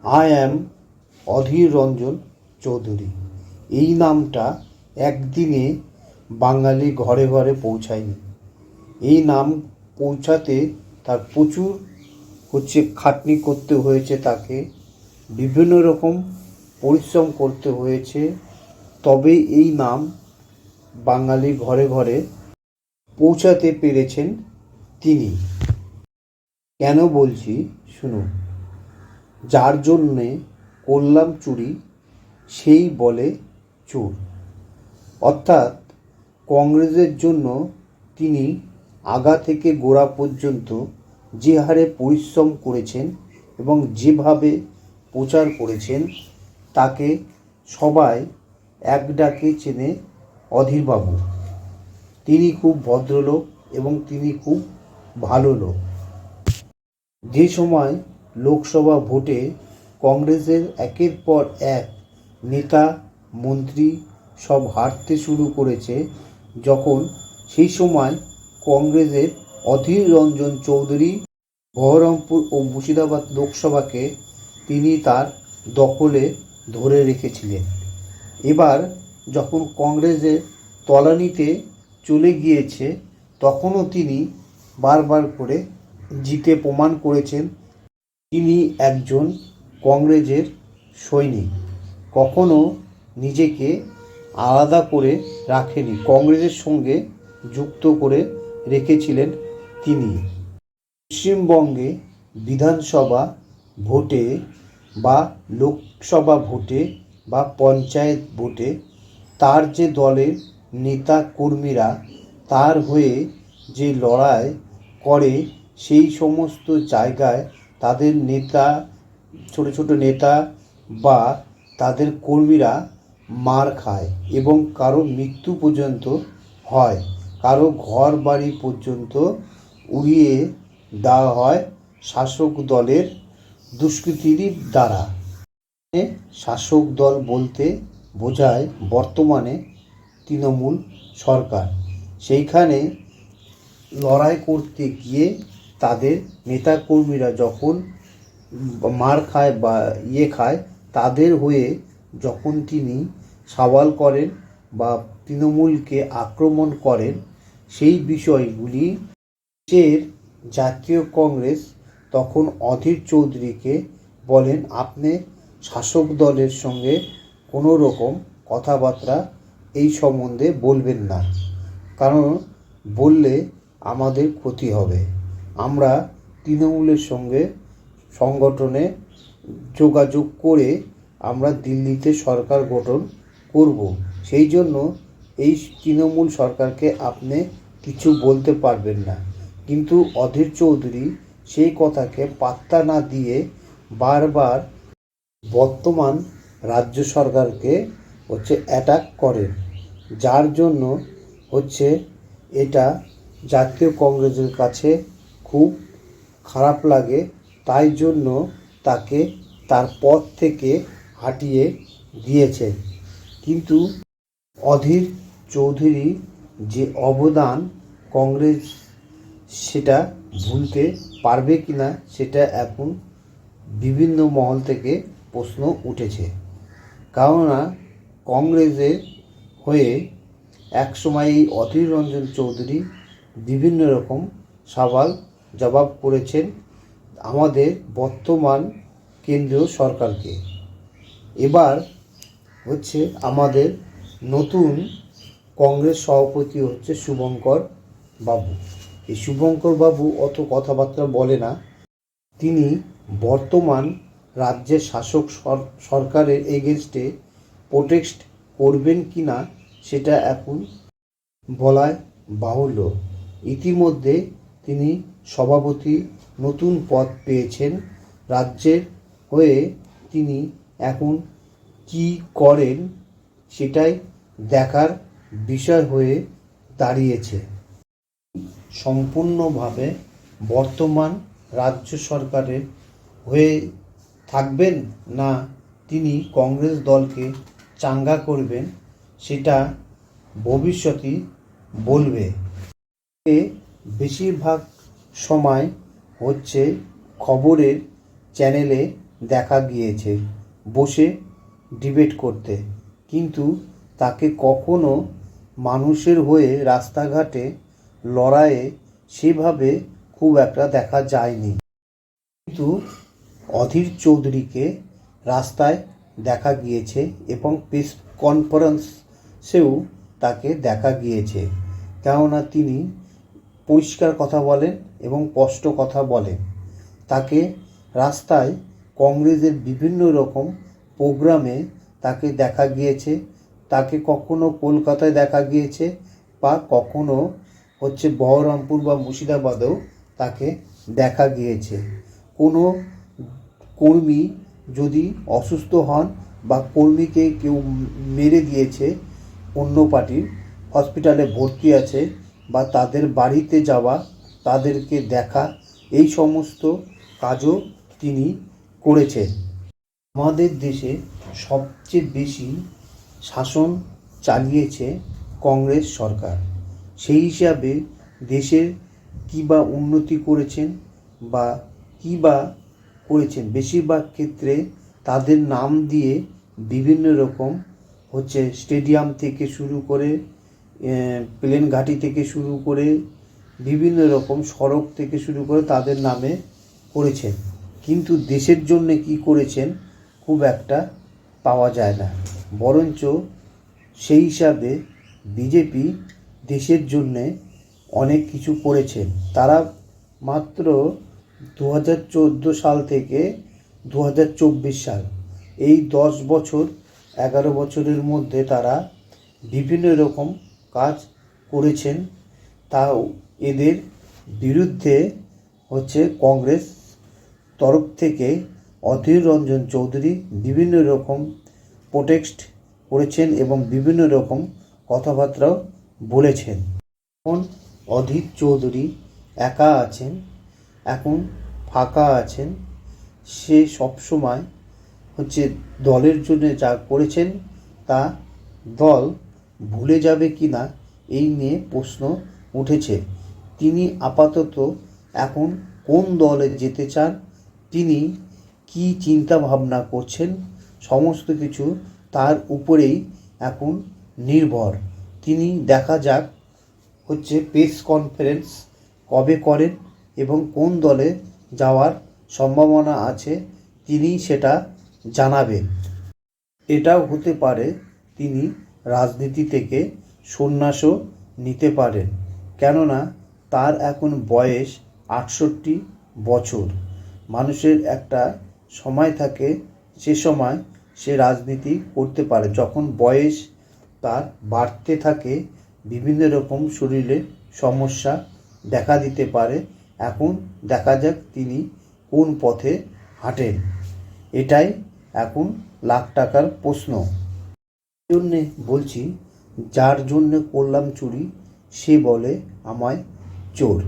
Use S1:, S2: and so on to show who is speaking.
S1: I am Adhir Ranjan Chowdhury. এই নামটা একদিনে বাঙালি ঘরে ঘরে পৌঁছায়নি। এই নাম পৌঁছাতে তার প্রচুর খাটনি করতে হয়েছে, তাকে বিভিন্ন রকম পরিশ্রম করতে হয়েছে, তবে এই নাম বাঙালি ঘরে ঘরে পৌঁছাতে পেরেছেন তিনি। কেন বলছি শুনুন। যার জন্যে করলাম চুরি সেই বলে চোর। অর্থাৎ কংগ্রেসের জন্য তিনি আগা থেকে গোড়া পর্যন্ত যে হারে পরিশ্রম করেছেন এবং যেভাবে প্রচার করেছেন, তাকে সবাই এক ডাকে চেনে অধীরবাবু। তিনি খুব ভদ্রলোক এবং তিনি খুব ভালো লোক। যে সময় লোকসভা ভোটে কংগ্রেসের একের পর এক নেতা মন্ত্রী সব হারতে শুরু করেছে, যখন সেই সময় কংগ্রেসের অধীর রঞ্জন চৌধুরী বহরমপুর ও মুর্শিদাবাদ লোকসভাকে তিনি তার দখলে ধরে রেখেছিলেন। এবার যখন কংগ্রেসের তলানিতে চলে গিয়েছে, তখনও তিনি বারবার করে জিতে প্রমাণ করেছেন তিনি একজন কংগ্রেসের সৈনিক। কখনো নিজেকে আলাদা করে রাখেনি, কংগ্রেসের সঙ্গে যুক্ত করে রেখেছিলেন তিনি। পশ্চিমবঙ্গে বিধানসভা ভোটে বা লোকসভা ভোটে বা পঞ্চায়েত ভোটে তার যে দলের নেতা কর্মীরা তার হয়ে যে লড়াই করে, সেই সমস্ত জায়গায় তাদের নেতা, ছোট ছোট নেতা বা তাদের কর্মীরা মার খায় এবং কারো মৃত্যু পর্যন্ত হয়, কারো ঘর বাড়ি পর্যন্ত উড়িয়ে দেওয়া হয় শাসক দলের দুষ্কৃতির দ্বারা। শাসক দল বলতে বোঝায় বর্তমানে তৃণমূল সরকার। সেইখানে লড়াই করতে গিয়ে তাদের নেতাকর্মীরা যখন মার খায় বা খায়, তাদের হয়ে যখন তিনি সওয়াল করেন বা তৃণমূলকে আক্রমণ করেন, সেই বিষয়গুলি দেশের জাতীয় কংগ্রেস তখন অধীর চৌধুরীকে বলেন, আপনি শাসক দলের সঙ্গে কোনো রকম কথাবার্তা এই সম্বন্ধে বলবেন না, কারণ বললে আমাদের ক্ষতি হবে। আমরা তৃণমূলের সঙ্গে সংগঠনে যোগাযোগ করে আমরা দিল্লিতে সরকার গঠন করব, সেই জন্য এই তৃণমূল সরকারকে আপনি কিছু বলতে পারবেন না। কিন্তু অধীর চৌধুরী সেই কথাকে পাত্তা না দিয়ে বারবার বর্তমান রাজ্য সরকারকে অ্যাটাক করেন, যার জন্য এটা জাতীয় কংগ্রেসের কাছে খুব খারাপ লাগে। তাই জন্য তাকে তার পদ থেকে হটিয়ে দিয়েছে। কিন্তু অধীর চৌধুরী যে অবদান কংগ্রেস, সেটা ভুলতে পারবে কিনা সেটা এখন বিভিন্ন মহল থেকে প্রশ্ন উঠেছে। কেননা কংগ্রেসের হয়ে একসময় এই অধীর রঞ্জন চৌধুরী বিভিন্ন রকম সওয়াল জবাব করেছেন আমাদের বর্তমান কেন্দ্রীয় সরকারকে। এবার আমাদের নতুন কংগ্রেস সভাপতি শুভঙ্কর বাবু। এই শুভঙ্কর বাবু অত কথাবার্তা বলে না। তিনি বর্তমান রাজ্যের শাসক সরকারের এগেনস্টে প্রোটেস্ট করবেন কি না সেটা এখন বলায় বাহুল্য। ইতিমধ্যে তিনি সভাপতি নতুন পদ পেয়েছেন রাজ্যের হয়ে। তিনি এখন কি করেন সেটাই দেখার বিষয় হয়ে দাঁড়িয়েছে। সম্পূর্ণভাবে বর্তমান রাজ্য সরকারের হয়ে থাকবেন না তিনি কংগ্রেস দলকে চাঙ্গা করবেন, সেটা ভবিষ্যতই বলবে। বেশিরভাগ সময় খবরের চ্যানেলে দেখা গিয়েছে বসে ডিবেট করতে, কিন্তু তাকে কখনো মানুষের হয়ে রাস্তাঘাটে লড়াইয়ে সেভাবে খুব একটা দেখা যায়নি। কিন্তু অধীর চৌধুরীকে রাস্তায় দেখা গিয়েছে এবং প্রেস কনফারেন্সেও তাকে দেখা গিয়েছে, কেননা তিনি পরিষ্কার কথা বলেন এবং স্পষ্ট কথা বলেন। তাকে রাস্তায় কংগ্রেসের বিভিন্ন রকম প্রোগ্রামে তাকে দেখা গিয়েছে, তাকে কখনো কলকাতায় দেখা গিয়েছে বা কখনো বহরমপুর বা মুর্শিদাবাদেও তাকে দেখা গিয়েছে। কোনো কর্মী যদি অসুস্থ হন বা কর্মীকে কেউ মেরে দিয়েছে, অন্য পার্টির হসপিটালে ভর্তি আছে, বা তাদের বাড়িতে যাওয়া, তাদেরকে দেখা, এই সমস্ত কাজও তিনি করেছেন। আমাদের দেশে সবচেয়ে বেশি শাসন চালিয়েছে কংগ্রেস সরকার। সেই হিসাবে দেশের কী বা উন্নতি করেছেন বা কী বা করেছেন, বেশিরভাগ ক্ষেত্রে তাদের নাম দিয়ে বিভিন্ন রকম স্টেডিয়াম থেকে শুরু করে, প্লেন ঘাঁটি থেকে শুরু করে, বিভিন্ন রকম সড়ক থেকে শুরু করে তাদের নামে করেছেন, কিন্তু দেশের জন্য কি করেছেন খুব একটা পাওয়া যায় না। বরঞ্চ সেই হিসাবে বিজেপি দেশের জন্যে অনেক কিছু করেছেন। তারা মাত্র 2014 সাল থেকে 2024 সাল, এই 10 বছর 11 বছরের মধ্যে তারা বিভিন্ন রকম কাজ করেছেন। তাও এদের বিরুদ্ধে কংগ্রেস তরফ থেকে অধীর রঞ্জন চৌধুরী বিভিন্ন রকম প্রোটেস্ট করেছেন এবং বিভিন্ন রকম কথাবার্তাও বলেছেন। এখন অধীর চৌধুরী একা আছেন, এখন ফাঁকা আছেন। সে সবসময় দলের জন্য যা করেছেন তা দল ভুলে যাবে কি না এই নিয়ে প্রশ্ন উঠেছে। তিনি আপাতত এখন কোন দলে যেতে চান, তিনি কি চিন্তা ভাবনা করছেন, সমস্ত কিছু তার উপরেই এখন নির্ভর। তিনি দেখা যাক প্রেস কনফারেন্স কবে করেন এবং কোন দলে যাওয়ার সম্ভাবনা আছে তিনি সেটা জানাবেন। এটাও হতে পারে তিনি রাজনীতি থেকে সন্ন্যাসও নিতে পারেন, কেননা তার এখন বয়স 68 বছর। মানুষের একটা সময় থাকে, সে সময় সে রাজনীতি করতে পারে। যখন বয়স তার বাড়তে থাকে, বিভিন্ন রকম শরীরে সমস্যা দেখা দিতে পারে। এখন দেখা যাক তিনি কোন পথে হাঁটেন, এটাই এখন লাখ টাকার প্রশ্ন। জন্যে বলছি, যার জন্যে করলাম চুরি সে বলে আমায় চোর।